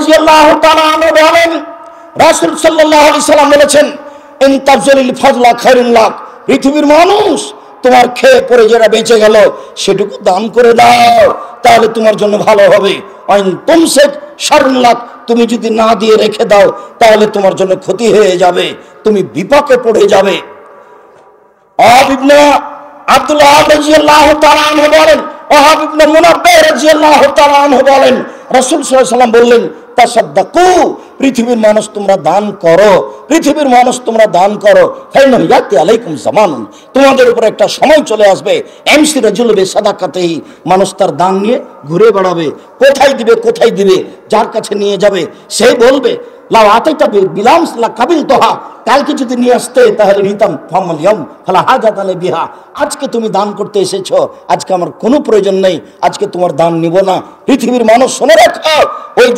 রাদিয়াল্লাহু তাআলা আনহু বলেন, রাসূল সাল্লাল্লাহু আলাইহি সাল্লাম বলেছেন, ইন তাবযিলিল ফাযলা খায়রুন লাক, পৃথিবীর মানুষ তোমার খেয়ে পরে যারা বেঁচে গেল সেটুকু দান করে দাও, তাহলে তোমার জন্য ভালো হবে। আইন তুমসিক শাররুন লাক, তুমি যদি না দিয়ে রেখে দাও তাহলে তোমার জন্য ক্ষতি হয়ে যাবে, তুমি বিপাকে পড়ে যাবে। ওয়াহাব ইবনে আব্দুল্লাহ রাদিয়াল্লাহু তাআলা আনহু বলেন, ওয়াহাব ইবনে মুনাব্বিহ রাদিয়াল্লাহু তাআলা আনহু বলেন, রাসূল সাল্লাল্লাহু আলাইহি ওয়াসাল্লাম বললেন, তাসাদ্দাকু, পৃথিবীর মানুষ তোমরা দান করো, পৃথিবীর মানুষ তোমরা দান করো। ফাইনা ইয়াতি আলাইকুম জামানুন, তোমাদের উপর একটা সময় চলে আসবে, এমসি রাজুল বিসাদাকাতিহি, মানুষ তার দান নিয়ে ঘুরে বেড়াবে, কোথায় দিবে কোথায় দিবে, যার কাছে নিয়ে যাবে সে বলবে, লাউ আতাইতা বিলামস লা কাবিলতুহা, কালকে যদি নিয়ে আসতে তাহলে নিতাম, ফামাল ইয়াউম ফালা হাজাত আলাই বিহা, আজকে তুমি দান করতে এসেছো, আজকে আমার কোনো প্রয়োজন নেই, আজকে তোমার দান নিব না। পৃথিবীর মানুষ শুনে রাখো, ওই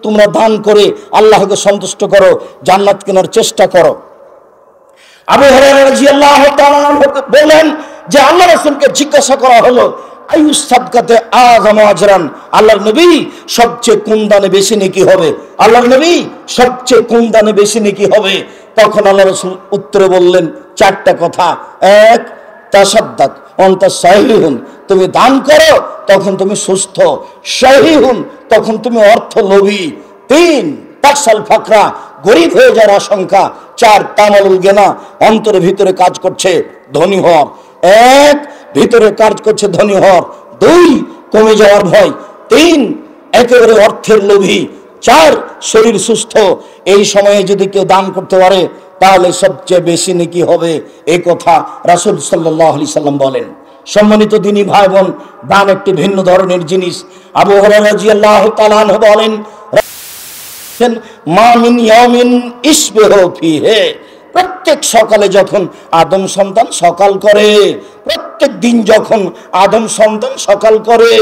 তোমরা দান করে আল্লাহকে সন্তুষ্ট করো, জান্নাত কেনার চেষ্টা করো। আবু হুরায়রা রাদিয়াল্লাহু তাআলা বলেন যে আল্লাহ রাসূলকে জিজ্ঞাসা করা হলো, আইয়ুস সাদকাতে আযম আজরান, আল্লাহর নবী সবচেয়ে কোন দানে বেশি নেকি হবে, আল্লাহর নবী সবচেয়ে কোন দানে বেশি নেকি হবে? তখন আল্লাহ রাসূল উত্তরে বললেন চারটা কথা। এক, তাসাদ্দাক অন্তা সাহিহুন, তুমি দান করো তখন তুমি সুস্থ, সাহিহুন তখন তুমি অর্থ লোভী। তিন, তাকসাল ফাকরা, গরিব হয়ে যাওয়ার আশঙ্কা। চার, তামালুল গেনা, অন্তরের ভিতরে কাজ করছে ধনী হওয়ার। এক, ভিতরে কাজ করছে ধনী হওয়ার। দুই, কমে যাওয়ার ভয়। তিন, একেবারে অর্থের লোভী। চার, শরীর সুস্থ। এই সময়ে যদি কেউ দান করতে পারে তাহলে সবচেয়ে বেশি নেকি হবে, এই কথা রাসূল সাল্লাল্লাহু আলাইহি সাল্লাম বলেন। সম্মানিত দিনী ভাই বোন, দান একটি ভিন্ন ধরনের জিনিস। আবু হুরায়রা রাদিয়াল্লাহু তাআলা আনহু বলেন, মা মিন ইয়াউমিন ইসবিহু ফিহি, প্রত্যেক সকালে যখন আদম সন্তান সকাল করে, প্রত্যেক দিন যখন আদম সন্তান সকাল করে,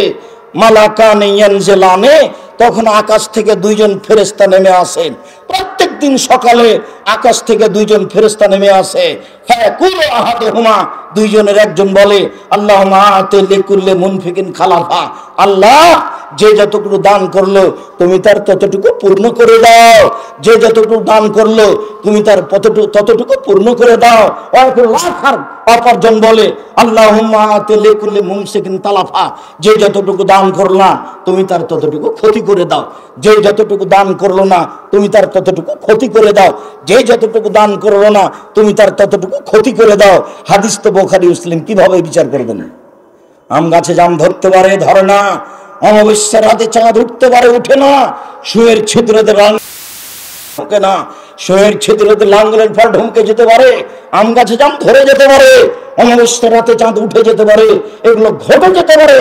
মালাকান ইয়ানজিলানে, তখন আকাশ থেকে দুইজন ফেরেশতা নেমে আসেন। প্রত্যেক দিন সকালে আকাশ থেকে দুইজন ফেরেশতা নেমে আসে। ফায়াকুলু আহাদুহুমা, দুইজনের একজন বলে, আল্লাহুম্মা আতি লিকুল্লি মুনফিকিন খালাফা, আল্লাহ যে যতটুকু দান করলো তুমি তার ততটুকু পূর্ণ করে দাও, যে যতটুকু দান করলো তুমি তার ততটুকু পূর্ণ করে দাও। অপরজন বলে, আল্লাহুম্মা আতি লিকুল্লি মুমসিকিন তালাফা, যে যতটুকু দান করলা তুমি তার ততটুকু ক্ষতি করে দাও, যে যতটুকু দান করলো না তুমি তার ততটুকু ক্ষতি করে দাও, যে যতটুকু দান করলো না তুমি তার ততটুকু ক্ষতি করে দাও। হাদিস তো বুখারী মুসলিম, কিভাবে বিচার করবেন? আম গাছে জাম ধরতে পারে, ধরে না। অমাবস্যার রাতে চাঁদ উঠতে পারে, উঠে না। শুয়ের ছিদ্রতে ঢুকে না, শুয়ের ছিদ্রতে লাঙ্গলের ফল ঢুকে যেতে পারে। আম গাছে জাম ধরে যেতে পারে, অমাবস্যার রাতে চাঁদ উঠে যেতে পারে, এগুলো ঘটে যেতে পারে।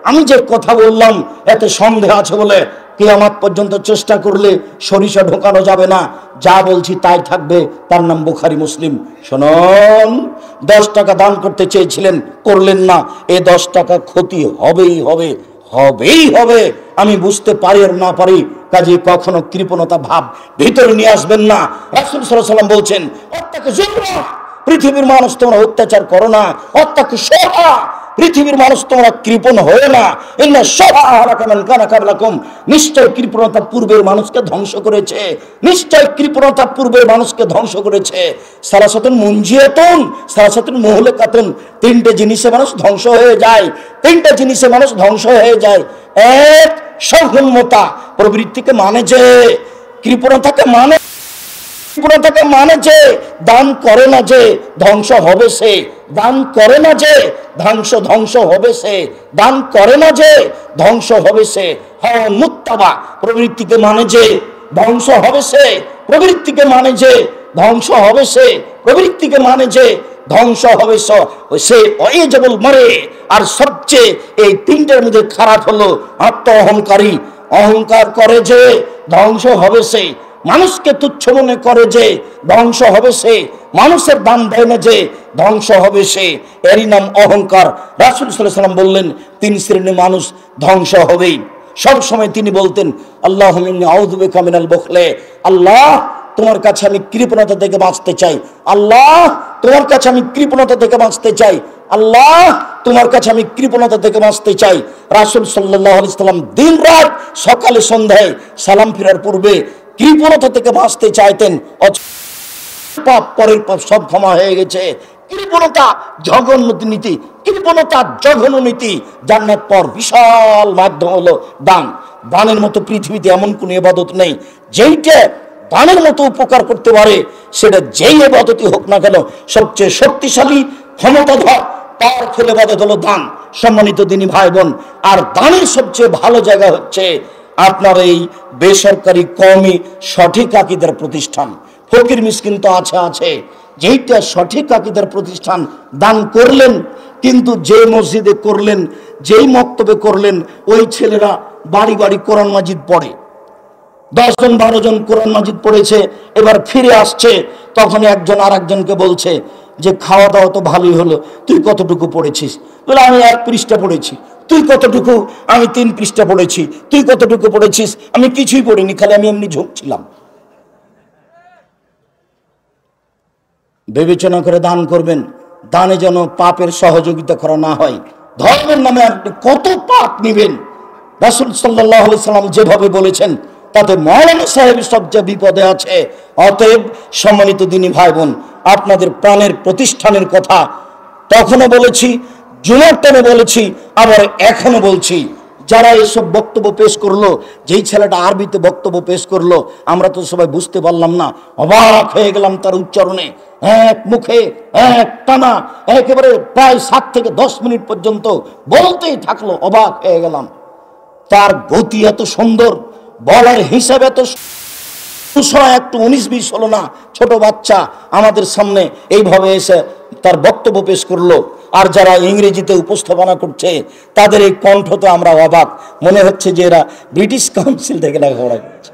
আমি যে কথা বললাম এতে সন্দেহ আছে বলে কিয়ামত পর্যন্ত চেষ্টা করলে সরিষা ঢোকানো যাবে না। যা বলছি তাই থাকবে, তার নাম বুখারী মুসলিম। শুনুন, 10 টাকা দান করতে চেয়েছিলেন, করলেন না, এই 10 টাকা ক্ষতি হবেই হবে, হবেই হবে। আমি বুঝতে পারি আর না পারি, কাজে কখনো কৃপণতা ভাব ভিতরে নিয়ে আসবেন না। রাসূল সাল্লাল্লাহু আলাইহি ওয়াসাল্লাম বলছেন, অত্যাকে জুলমা, পৃথিবীর মানুষ তোমরা অত্যাচার করো না। অত্যাকে সহা, পৃথিবীর মানুষ তোমরা কৃপণ হয়ে না। ইন্না সহা আলাকামান কানা কাবলাকুম, নিশ্চয় কৃপণতা পূর্বের মানুষকে ধ্বংস করেছে, নিশ্চয় কৃপণতা পূর্বের মানুষকে ধ্বংস করেছে। সালাসাতুন মুনজিয়াতুন, সালাসাতুন মুহলিকাতুন, 3টে জিনিসে মানুষ ধ্বংস হয়ে যায়, 3টে জিনিসে মানুষ ধ্বংস হয়ে যায়। এক, সহমতা, প্রবৃত্তিকে মানে যে, কৃপণতাকে মানে, কৃপণতাকে মানে যে, দান করে না যে ধ্বংস হবে সে, দান করে না যে ধ্বংস হবে সে, দান করে না যে ধ্বংস হবে সে। হ্যাঁ, মুত্তাবা, প্রবৃত্তিকে মানে যে ধ্বংস হবে সে, প্রবৃত্তিকে মানে যে ধ্বংস হবে সে, প্রবৃত্তিকে মানে যে ধ্বংস হবে সে। অয়েজবল মরে। আর সবচেয়ে এই 3টের মধ্যে খারাপ হলো আত্ম অহংকারী, অহংকার করে যে ধ্বংস হবে সে, মানুষকে তুচ্ছ মনে করে যে ধ্বংস হবে সে, মানুষের দান দেয় না যে ধ্বংস হবে সে, এরই নাম অহংকার। রাসূল সাল্লাল্লাহু আলাইহি ওয়াসাল্লাম বললেন 3 শ্রেণীর মানুষ ধ্বংস হবেই। সব সময় তিনি বলতেন, আল্লাহুম্মা ইন্নী আউযু বিকা মিনাল বুখলি, আল্লাহ তোমার কাছে আমি কৃপণতা থেকে বাঁচতে চাই, আল্লাহ তোমার কাছে আমি কৃপণতা থেকে বাঁচতে চাই, আল্লাহ তোমার কাছে আমি কৃপণতা থেকে বাঁচতে চাই। রাসূল সাল্লাল্লাহু আলাইহি সাল্লাম দিন রাত সকালে সন্ধ্যায় সালাম ফেরার পূর্বে কৃপণতা থেকে বাঁচতে চাইতেন। পাপ পরের পাপ সব ক্ষমা হয়ে গেছে। কৃপণতা জঘন্য নীতি, কৃপণতা জঘন্য নীতি। জান্নাত পর বিশাল মাধ্যম হলো দান। দানের মতো পৃথিবীতে এমন কোন ইবাদত নেই যেইটা দানের মতো উপকার করতে পারে। সেটা যেই ইবাদতই হোক না কেন, সবচেয়ে শক্তিশালী ক্ষমতাধর পাওয়ারফুল ইবাদত হলো দান। সম্মানিত দিনী ভাই বোন, আর দানের সবচেয়ে ভালো জায়গা হচ্ছে আপনার এই বেসরকারি কওমি সঠিক আকীদার প্রতিষ্ঠান। ফকির মিসকিন তো আছে, যেইটা সঠিক আকীদার প্রতিষ্ঠান দান করলেন, কিন্তু যে মসজিদে করলেন, যেই মক্তবে করলেন, ওই ছেলেরা বাড়ি বাড়ি কোরআন মাজিদ পড়ে, 10 জন 12 জন কোরআন মাজিদ পড়েছে, এবার ফিরে আসছে, তখন একজন আর একজনকে বলছে যে খাওয়া দাওয়া তো ভালোই হলো, তুই কতটুকু পড়েছিস? বলে আমি 1 পৃষ্ঠা পড়েছি। তুই কতটুকু? আমি 3 পৃষ্ঠা পড়েছি। তুই কতটুকু পড়েছিস? আমি কিছুই পড়িনি, খালি আমি এমনি ঝুঁকছিলাম। বিবেচনা করে দান করবেন, দানে যেন পাপের সহযোগিতা করা না হয়। ধর্মের নামে আপনি কত পাপ নেবেন। রাসূল সাল্লাল্লাহু আলাইহি সাল্লাম যেভাবে বলেছেন তাতে মাওলানা সাহেব সবচেয়ে বিপদে আছে। অতএব সম্মানিত দিনী ভাই বোন, আপনাদের প্রাণের প্রতিষ্ঠানের কথা তখনও বলেছি, জুমার টাইমে বলেছি, আবার এখনো বলছি। যারা এসব বক্তব্য পেশ করলো, যেই ছেলেটা আরবিতে বক্তব্য পেশ করলো, আমরা তো সবাই বুঝতে পারলাম না, অবাক হয়ে গেলাম তার উচ্চারণে। এক মুখে এক টানা একেবারে প্রায় 7 থেকে 10 মিনিট পর্যন্ত বলতেই থাকলো, অবাক হয়ে গেলাম। তার গতি এত সুন্দর, বলার হিসাবে এত একটু 19-20 হলো না, ছোট বাচ্চা আমাদের সামনে এইভাবে এসে তার বক্তব্য পেশ করলো। আর যারা ইংরেজিতে উপস্থাপনা করছে তাদের এই কণ্ঠ তো আমরা অবাক, মনে হচ্ছে যে এরা ব্রিটিশ কাউন্সিল থেকে লেখাপড়া করছে।